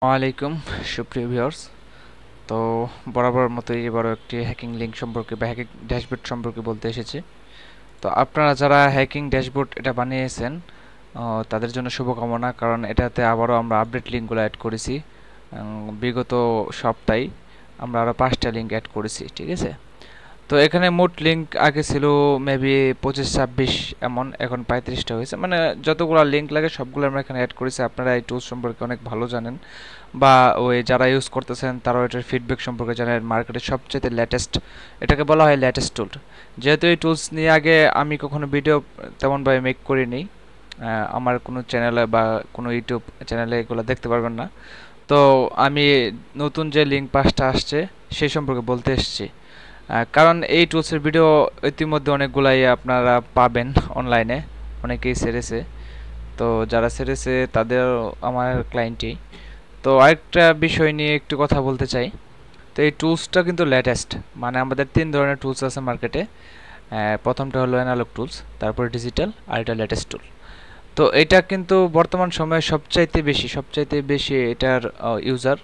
ওয়ালাইকুম সুপ্রিয় ভিউয়ার্স। তো বরাবর মতোই এবারও একটি হ্যাকিং লিঙ্ক সম্পর্কে বা হ্যাকিং ড্যাশবোর্ড সম্পর্কে বলতে এসেছি। তো আপনারা যারা হ্যাকিং ড্যাশবোর্ড এটা বানিয়েছেন তাদের জন্য শুভকামনা, কারণ এটাতে আবারও আমরা আপডেট লিঙ্কগুলো অ্যাড করেছি। বিগত সপ্তাহে আমরা আরও 5টা লিঙ্ক অ্যাড করেছি, ঠিক আছে। তো এখানে মোট লিঙ্ক আগে ছিল মেবি 25-26 এমন, এখন 35টা হয়েছে। মানে যতগুলো লিঙ্ক লাগে সবগুলো আমরা এখানে অ্যাড করেছি। আপনারা এই টুলস সম্পর্কে অনেক ভালো জানেন, বা ওই যারা ইউজ করতেছেন তারাও এটার ফিডব্যাক সম্পর্কে জানেন। মার্কেটের সবচেয়ে লেটেস্ট, এটাকে বলা হয় লেটেস্ট টুল। যেহেতু এই টুলস নিয়ে আগে আমি কখনো ভিডিও তেমনভাবে মেক করিনি, আমার কোনো চ্যানেলে বা কোনো ইউটিউব চ্যানেলে এগুলো দেখতে পারবেন না। তো আমি নতুন যে লিঙ্ক 5টা আসছে সেই সম্পর্কে বলতে এসেছি। কারণ এই টুলসের ভিডিও ইতিমধ্যে অনেকগুলাই আপনারা পাবেন অনলাইনে, অনেকেই ছেড়েছে। তো যারা ছেড়েছে তাদের আমার ক্লায়েন্টই। তো আরেকটা বিষয় নিয়ে একটু কথা বলতে চাই। তো এই টুলসটা কিন্তু লেটেস্ট, মানে আমাদের 3 ধরনের টুলস আছে মার্কেটে। প্রথমটা হলো অ্যানালগ টুলস, তারপর ডিজিটাল, আর এটা লেটেস্ট টুল। তো এটা কিন্তু বর্তমান সময়ে সবচাইতে বেশি এটার ইউজার।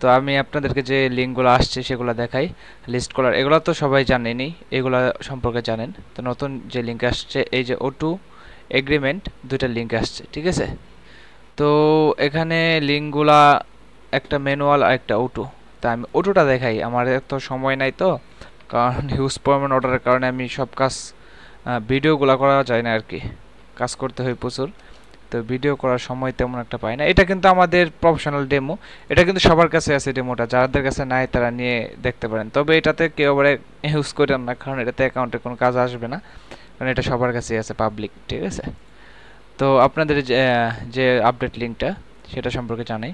তো আমি আপনাদেরকে যে লিঙ্কগুলো আসছে সেগুলো দেখাই। লিস্ট কলার এগুলো তো সবাই জানেনই, এগুলো সম্পর্কে জানেন। তো নতুন যে লিঙ্ক আসছে এই যে O2 এগ্রিমেন্ট, দুইটা লিঙ্ক আসছে, ঠিক আছে। তো এখানে লিঙ্কগুলা একটা ম্যানুয়াল আর একটা O2। তা আমি O2টা দেখাই, আমার এত সময় নাই তো, কারণ হিউজ পরিমাণ অর্ডারের কারণে আমি সব কাজ ভিডিওগুলো করা যায় না আর কি, কাজ করতে হয় প্রচুর। তো ভিডিও করার সময় তেমন একটা পাই না। এটা কিন্তু আমাদের প্রফেশনাল ডেমো, এটা কিন্তু সবার কাছে আছে ডেমোটা, যাদের কাছে নাই তারা নিয়ে দেখতে পারেন। তবে এটাতে কেউ আবার ইউজ করেন না, কারণ এটাতে অ্যাকাউন্টে কোনো কাজ আসবে না, কারণ এটা সবার কাছে আছে পাবলিক, ঠিক আছে। তো আপনাদের যে আপডেট লিঙ্কটা সেটা সম্পর্কে জানাই।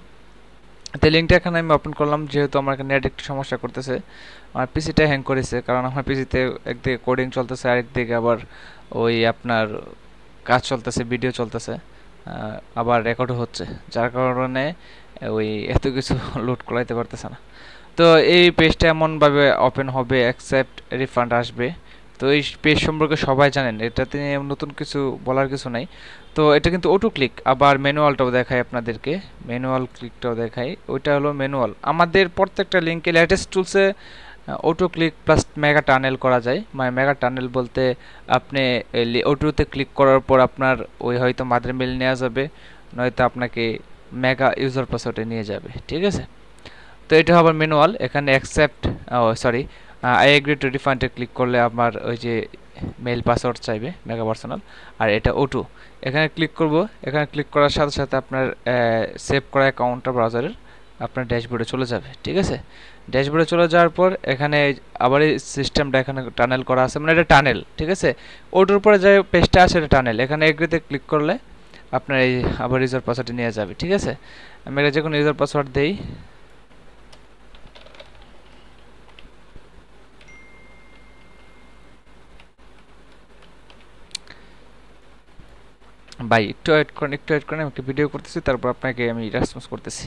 তো লিঙ্কটা এখানে আমি ওপেন করলাম, যেহেতু আমার এখানে নেট একটু সমস্যা করতেছে, আমার পিসিটা হ্যাং করেছে, কারণ আমার পিসিতে একদিকে কোডিং চলতেছে আরেকদিকে আবার ওই আপনার কাজ চলতেছে, ভিডিও চলতেছে, আবার রেকর্ডও হচ্ছে, যার কারণে ওই এত কিছু লোড করাইতে পারতেছে না। তো এই পেজটা এমনভাবে ওপেন হবে, অ্যাকসেপ্ট রিফান্ড আসবে। তো এই পেজ সম্পর্কে সবাই জানেন, এটাতে নতুন কিছু বলার কিছু নাই। তো এটা কিন্তু অটো ক্লিক, আবার ম্যানুয়ালটাও দেখাই আপনাদেরকে, ম্যানুয়াল ক্লিকটাও দেখাই। ওইটা হলো ম্যানুয়াল। আমাদের প্রত্যেকটা লিঙ্কে লেটেস্ট টুলসে auto click plus mega tunnel করা যায়। মানে মেগা টানেল বলতে আপনি অটোতে ক্লিক করার পর আপনার ওই হয়তো মাদার মেল নেওয়া যাবে, নয়তো আপনাকে মেগা ইউজার পাসওয়ার্ডে নিয়ে যাবে, ঠিক আছে। তো এটা আবার ম্যানুয়াল। এখানে অ্যাকসেপ্ট আই এগ্রি টু রিফান্ডে ক্লিক করলে আমার ওই যে মেল পাসওয়ার্ড চাইবে মেগা পার্সোনাল। আর এটা O2, এখানে ক্লিক করব। এখানে ক্লিক করার সাথে সাথে আপনার সেভ করা অ্যাকাউন্টটা ব্রাউজারের আপনার ড্যাশবোর্ডে চলে যাবে, ঠিক আছে। ড্যাশবোর্ডে চলে যাওয়ার পর এখানে আবার এই সিস্টেমটা এখানে টানেল করা আছে, মানে এটা টানেল, ঠিক আছে। O2-র পরে যে পেজটা আছে এটা টানেল। এখানে এগ্রিতে ক্লিক করলে আপনার এই আবার ইউজার পাসওয়ার্ডে নিয়ে যাবে, ঠিক আছে। আমি এটা যে কোনো ইউজার পাসওয়ার্ড দেই। ভাই একটু ওয়েট করেন, আমি একটা ভিডিও করতেছি, তারপর আপনাকে আমি রেসপন্স করতেছি।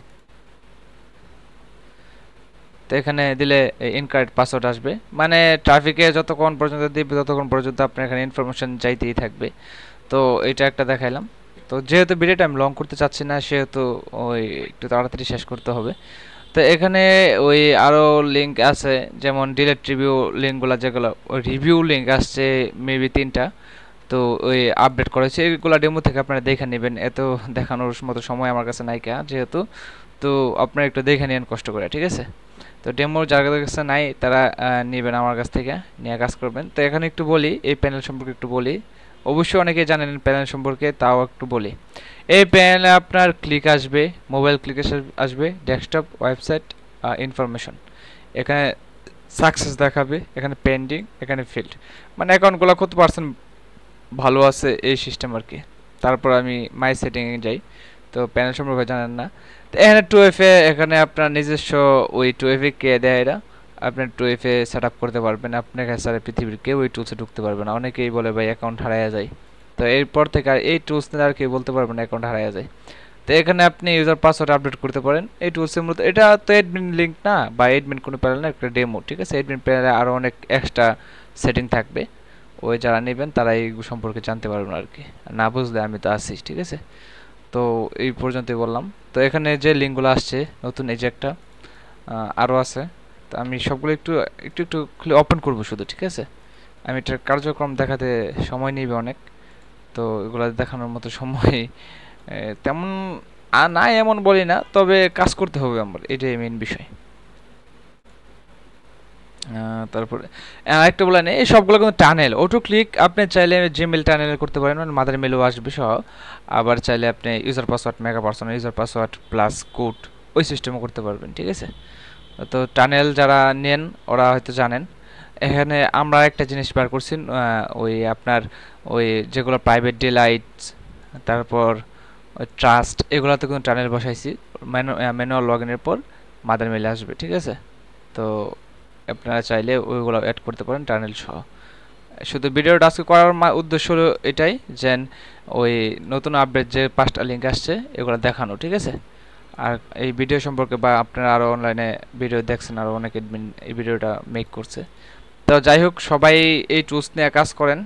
তো এখানে দিলে ইনকারেক্ট পাসওয়ার্ড আসবে, মানে ট্রাফিকে যতক্ষণ পর্যন্ত দিবে ততক্ষণ পর্যন্ত আপনার এখানে ইনফরমেশন চাইতেই থাকবে। তো এটা একটা দেখাইলাম। তো যেহেতু ভিডিওটা আমি লং করতে চাচ্ছি না, সেহেতু ওই একটু তাড়াতাড়ি শেষ করতে হবে। তো এখানে ওই আরও লিঙ্ক আছে, যেমন ডিলেট রিভিউ লিঙ্কগুলো, যেগুলো ওই রিভিউ লিঙ্ক আসছে মেবি 3টা। তো ওই আপডেট করেছে, এগুলো ডেমো থেকে আপনারা দেখে নেবেন, এত দেখানোর মতো সময় আমার কাছে নাই যেহেতু। তো আপনারা একটু দেখে নিন কষ্ট করে, ঠিক আছে। তো ডেমো যাদের কাছে নাই তারা নেবেন আমার কাছ থেকে, নিয়ে কাজ করবেন। তো এখানে একটু বলি এই প্যানেল সম্পর্কে, একটু বলি। অবশ্যই অনেকেই জানেন প্যানেল সম্পর্কে, তাও একটু বলি। এই প্যানেলে আপনার ক্লিক আসবে, মোবাইল ক্লিক আসবে, ডেস্কটপ, ওয়েবসাইট, ইনফরমেশন। এখানে সাকসেস দেখাবে, এখানে পেন্ডিং, এখানে ফিল্ড, মানে অ্যাকাউন্টগুলো কত পার্সেন্ট ভালো আছে এই সিস্টেম আর কি। তারপর আমি মাই সেটিংয়ে যাই। তো প্যানেল সম্পর্কে জানেন না, তো এখানে 2FA, এখানে আপনার নিজস্ব ওই 2FA কে দেয় এরা, আপনার 2FA সেট আপ করতে পারবেন। আপনার কাছে সারা পৃথিবীর কেউ ওই টুলসে ঢুকতে পারবে না। অনেকেই বলে ভাই অ্যাকাউন্ট হারায়া যায়, তো এরপর থেকে আর এই টুলস নিয়ে আর কেউ বলতে পারবে না অ্যাকাউন্ট হারায়া যায়। তো এখানে আপনি ইউজার পাসওয়ার্ড আপডেট করতে পারেন এই টুলসের মধ্যে। এটা তো অ্যাডমিন লিঙ্ক না বা অ্যাডমিন কোনো প্যানেল না, একটা ডেমো, ঠিক আছে। অ্যাডমিন প্যানেলে আরও অনেক এক্সট্রা সেটিং থাকবে, ওই যারা নেবেন তারা এই সম্পর্কে জানতে পারবেন আর কি। না বুঝলে আমি তো আছি, ঠিক আছে। তো এই পর্যন্তই বললাম। তো এখানে যে লিঙ্কগুলো আসছে নতুন, এই যে একটা আরও আছে। তো আমি সবগুলো একটু একটু একটু খুলে ওপেন করব শুধু, ঠিক আছে? আমি এটার কার্যক্রম দেখাতে সময় নেবে অনেক, তো এগুলো দেখানোর মতো সময় তেমন নাই এমন বলি না, তবে কাজ করতে হবে আমার, এটাই মেইন বিষয়। তারপরে আরেকটা বলে নেই, এই সবগুলো কিন্তু টানেল অটো ক্লিক। আপনি চাইলে জিমেল টানেল করতে পারেন, মানে মাদার মেলও আসবে সহ। আবার চাইলে আপনি user password, mega personal user password plus code ওই সিস্টেমও করতে পারবেন, ঠিক আছে? তো টানেল যারা নেন ওরা হয়তো জানেন। এখানে আমরা একটা জিনিস বার করছি, ওই আপনার ওই যেগুলো প্রাইভেট ডিলাইটস, তারপর ওই ট্রাস্ট, এগুলোতে কিন্তু টানেল বসাইছি। ম্যানুয়াল লগ ইনের পর মাদার মেলে আসবে, ঠিক আছে? তো আপনারা চাইলে ওইগুলো অ্যাড করতে পারেন টানেল সহ। শুধু ভিডিওটা আজকে করার উদ্দেশ্য হলো এটাই, যে ওই নতুন আপডেট যে 5টা লিঙ্ক আসছে এগুলো দেখানো, ঠিক আছে? আর এই ভিডিও সম্পর্কে বা আপনারা আরও অনলাইনে ভিডিও দেখছেন, আরও অনেক এডমিন এই ভিডিওটা মেক করছে। তো যাই হোক, সবাই এই টুলস নিয়ে কাজ করেন।